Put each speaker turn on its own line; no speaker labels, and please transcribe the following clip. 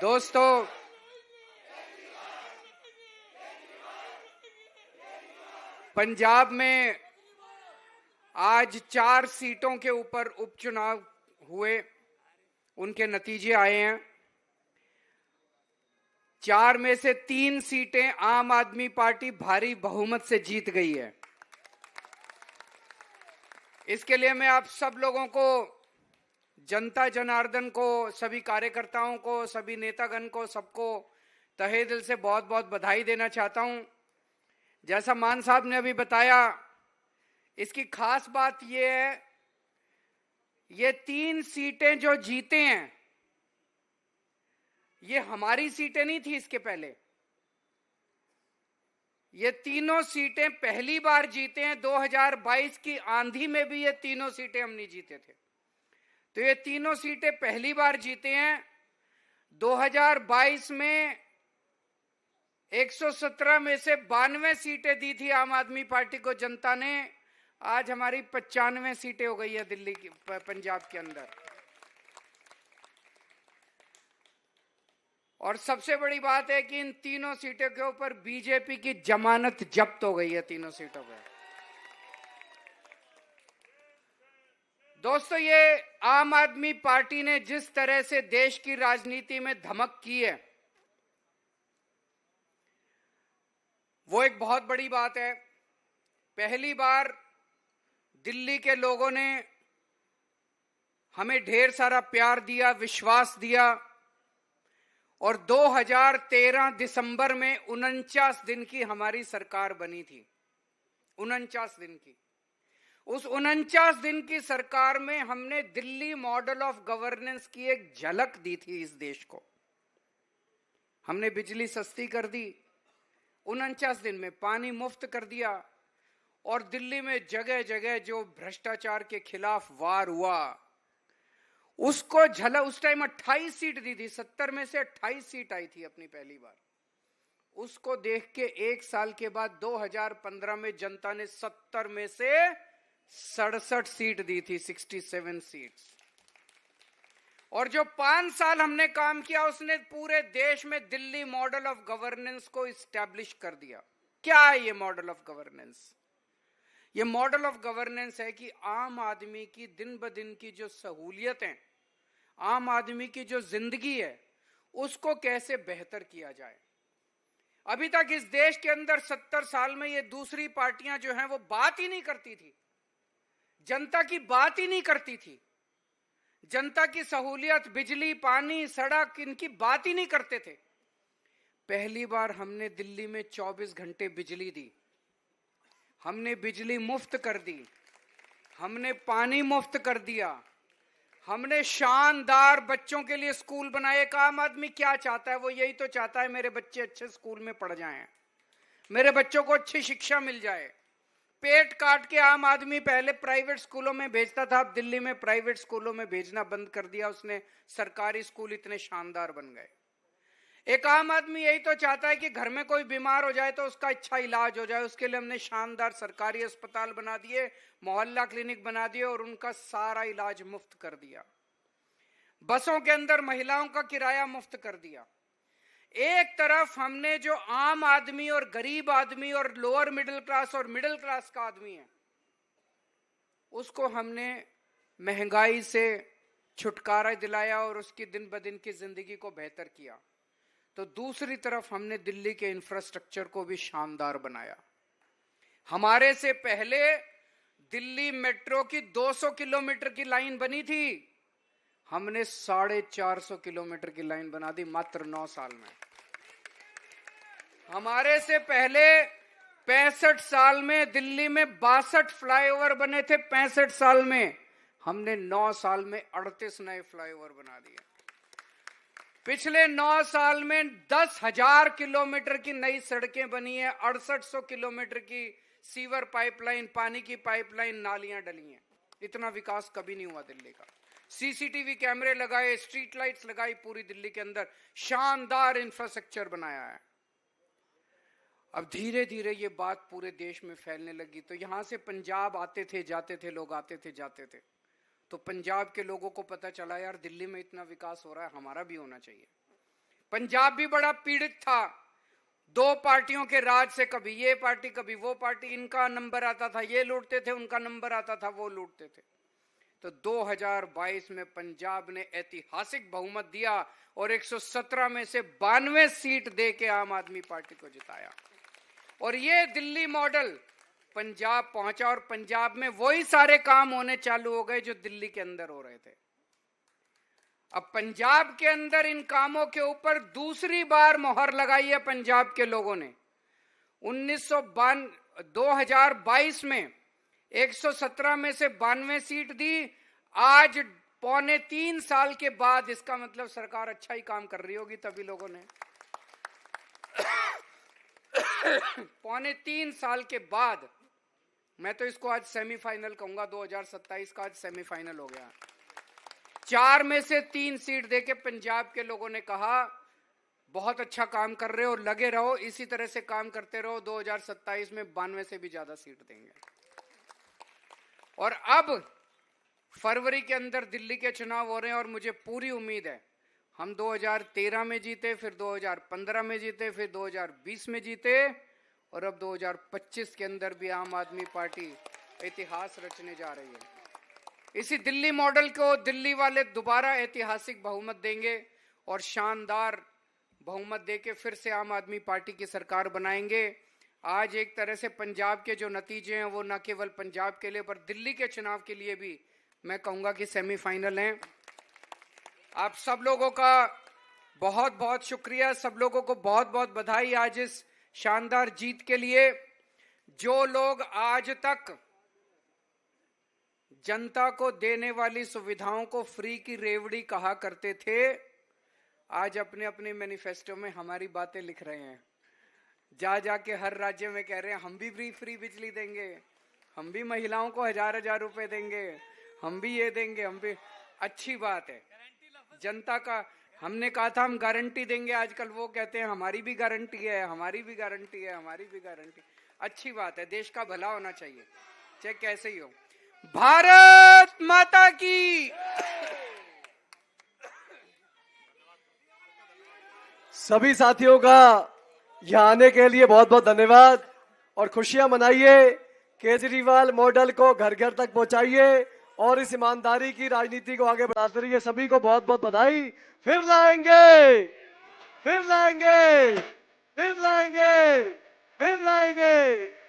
दोस्तों, पंजाब में आज 4 सीटों के ऊपर उपचुनाव हुए, उनके नतीजे आए हैं। 4 में से 3 सीटें आम आदमी पार्टी भारी बहुमत से जीत गई है। इसके लिए मैं आप सब लोगों को, जनता जनार्दन को, सभी कार्यकर्ताओं को, सभी नेतागण को, सबको तहे दिल से बहुत बहुत बधाई देना चाहता हूं। जैसा मान साहब ने अभी बताया, इसकी खास बात यह है, ये 3 सीटें जो जीते हैं, ये हमारी सीटें नहीं थी। इसके पहले ये तीनों सीटें पहली बार जीते हैं। 2022 की आंधी में भी ये तीनों सीटें हम नहीं जीते थे, तो ये तीनों सीटें पहली बार जीते हैं। 2022 में 117 में से 92 सीटें दी थी आम आदमी पार्टी को जनता ने। आज हमारी 95 सीटें हो गई है दिल्ली की, पंजाब के अंदर। और सबसे बड़ी बात है कि इन तीनों सीटों के ऊपर बीजेपी की जमानत जब्त हो गई है, तीनों सीटों पर। दोस्तों, ये आम आदमी पार्टी ने जिस तरह से देश की राजनीति में धमक की है, वो एक बहुत बड़ी बात है। पहली बार दिल्ली के लोगों ने हमें ढेर सारा प्यार दिया, विश्वास दिया, और 2013 दिसंबर में 49 दिन की हमारी सरकार बनी थी। 49 दिन की। उस 49 दिन की सरकार में हमने दिल्ली मॉडल ऑफ गवर्नेंस की एक झलक दी थी इस देश को। हमने बिजली सस्ती कर दी, 49 दिन में पानी मुफ्त कर दिया, और दिल्ली में जगह जगह जो भ्रष्टाचार के खिलाफ वार हुआ, उसको झलक। उस टाइम 28 सीट दी थी, 70 में से 28 सीट आई थी अपनी पहली बार। उसको देख के 1 साल के बाद 2015 में जनता ने 70 में से 67 सीट दी थी, 67 सीट्स। और जो 5 साल हमने काम किया, उसने पूरे देश में दिल्ली मॉडल ऑफ गवर्नेंस को इस्टेब्लिश कर दिया। क्या है ये मॉडल ऑफ गवर्नेंस? ये मॉडल ऑफ गवर्नेंस है कि आम आदमी की दिन ब दिन की जो सहूलियतें, आम आदमी की जो जिंदगी है, उसको कैसे बेहतर किया जाए। अभी तक इस देश के अंदर 70 साल में ये दूसरी पार्टियां जो हैं वो बात ही नहीं करती थी, जनता की बात ही नहीं करती थी। जनता की सहूलियत, बिजली, पानी, सड़क, इनकी बात ही नहीं करते थे। पहली बार हमने दिल्ली में 24 घंटे बिजली दी, हमने बिजली मुफ्त कर दी, हमने पानी मुफ्त कर दिया, हमने शानदार बच्चों के लिए स्कूल बनाए। एक आम आदमी क्या चाहता है? वो यही तो चाहता है मेरे बच्चे अच्छे स्कूल में पढ़ जाएं, मेरे बच्चों को अच्छी शिक्षा मिल जाए। पेट काट के आम आदमी पहले प्राइवेट स्कूलों में भेजता था, अब दिल्ली में प्राइवेट स्कूलों में भेजना बंद कर दिया उसने। सरकारी स्कूल इतने शानदार बन गए। एक आम आदमी यही तो चाहता है कि घर में कोई बीमार हो जाए तो उसका अच्छा इलाज हो जाए। उसके लिए हमने शानदार सरकारी अस्पताल बना दिए, मोहल्ला क्लिनिक बना दिए, और उनका सारा इलाज मुफ्त कर दिया। बसों के अंदर महिलाओं का किराया मुफ्त कर दिया। एक तरफ हमने जो आम आदमी और गरीब आदमी और लोअर मिडिल क्लास और मिडिल क्लास का आदमी है, उसको हमने महंगाई से छुटकारा दिलाया और उसकी दिन ब दिन की जिंदगी को बेहतर किया, तो दूसरी तरफ हमने दिल्ली के इंफ्रास्ट्रक्चर को भी शानदार बनाया। हमारे से पहले दिल्ली मेट्रो की 200 किलोमीटर की लाइन बनी थी, हमने 450 किलोमीटर की लाइन बना दी मात्र 9 साल में। हमारे से पहले 65 साल में दिल्ली में 62 फ्लाईओवर बने थे। 65 साल में हमने 9 साल में 38 नए फ्लाईओवर बना दिए। पिछले 9 साल में 10,000 किलोमीटर की नई सड़कें बनी है, 6800 किलोमीटर की सीवर पाइपलाइन, पानी की पाइपलाइन, नालियां डली हैं। इतना विकास कभी नहीं हुआ दिल्ली का। सीसीटीवी कैमरे लगाए, स्ट्रीट लाइट्स लगाई पूरी दिल्ली के अंदर, शानदार इंफ्रास्ट्रक्चर बनाया है। अब धीरे धीरे ये बात पूरे देश में फैलने लगी। तो यहां से पंजाब आते थे जाते थे लोग, आते थे जाते थे। तो पंजाब के लोगों को पता चला, यार दिल्ली में इतना विकास हो रहा है, हमारा भी होना चाहिए। पंजाब भी बड़ा पीड़ित था, दो पार्टियों के राज से, कभी ये पार्टी कभी वो पार्टी, इनका नंबर आता था ये लूटते थे, उनका नंबर आता था वो लूटते थे। तो 2022 में पंजाब ने ऐतिहासिक बहुमत दिया और 117 में से 92 सीट दे के आम आदमी पार्टी को जिताया। और ये दिल्ली मॉडल पंजाब पहुंचा और पंजाब में वही सारे काम होने चालू हो गए जो दिल्ली के अंदर हो रहे थे। अब पंजाब के अंदर इन कामों के ऊपर दूसरी बार मोहर लगाई है पंजाब के लोगों ने। 2022 में 117 में से 92 सीट दी। आज 2.25 साल के बाद, इसका मतलब सरकार अच्छा ही काम कर रही होगी तभी लोगों ने 2.25 साल के बाद, मैं तो इसको आज सेमीफाइनल कहूंगा, 2027 का आज सेमीफाइनल हो गया। 4 में से 3 सीट देके पंजाब के लोगों ने कहा बहुत अच्छा काम कर रहे हो, लगे रहो, इसी तरह से काम करते रहो, 2027 में 92 से भी ज्यादा सीट देंगे। और अब फरवरी के अंदर दिल्ली के चुनाव हो रहे हैं और मुझे पूरी उम्मीद है, हम 2013 में जीते, फिर 2015 में जीते, फिर 2020 में जीते और अब 2025 के अंदर भी आम आदमी पार्टी इतिहास रचने जा रही है। इसी दिल्ली मॉडल को दिल्ली वाले दोबारा ऐतिहासिक बहुमत देंगे और शानदार बहुमत देके फिर से आम आदमी पार्टी की सरकार बनाएंगे। आज एक तरह से पंजाब के जो नतीजे हैं वो न केवल पंजाब के लिए पर दिल्ली के चुनाव के लिए भी मैं कहूंगा कि सेमीफाइनल हैं। आप सब लोगों का बहुत बहुत शुक्रिया, सब लोगों को बहुत बहुत बधाई आज इस शानदार जीत के लिए। जो लोग आज तक जनता को देने वाली सुविधाओं को फ्री की रेवड़ी कहा करते थे, आज अपने अपने मैनिफेस्टो में हमारी बातें लिख रहे हैं। जा जाके हर राज्य में कह रहे हैं हम भी फ्री बिजली देंगे, हम भी महिलाओं को 1000-1000 रुपए देंगे, हम भी ये देंगे, हम भी। अच्छी बात है, जनता का हमने कहा था हम गारंटी देंगे, आजकल वो कहते हैं हमारी भी गारंटी है, हमारी भी गारंटी है, हमारी भी गारंटी। अच्छी बात है, देश का भला होना चाहिए, चाहे कैसे ही हो। भारत माता की।
सभी साथियों का यहाँ आने के लिए बहुत बहुत धन्यवाद और खुशियां मनाइए। केजरीवाल मॉडल को घर घर तक पहुंचाइए और इस ईमानदारी की राजनीति को आगे बढ़ाते रहिए। सभी को बहुत बहुत बधाई। फिर लाएंगे, फिर लाएंगे, फिर लाएंगे, फिर लाएंगे।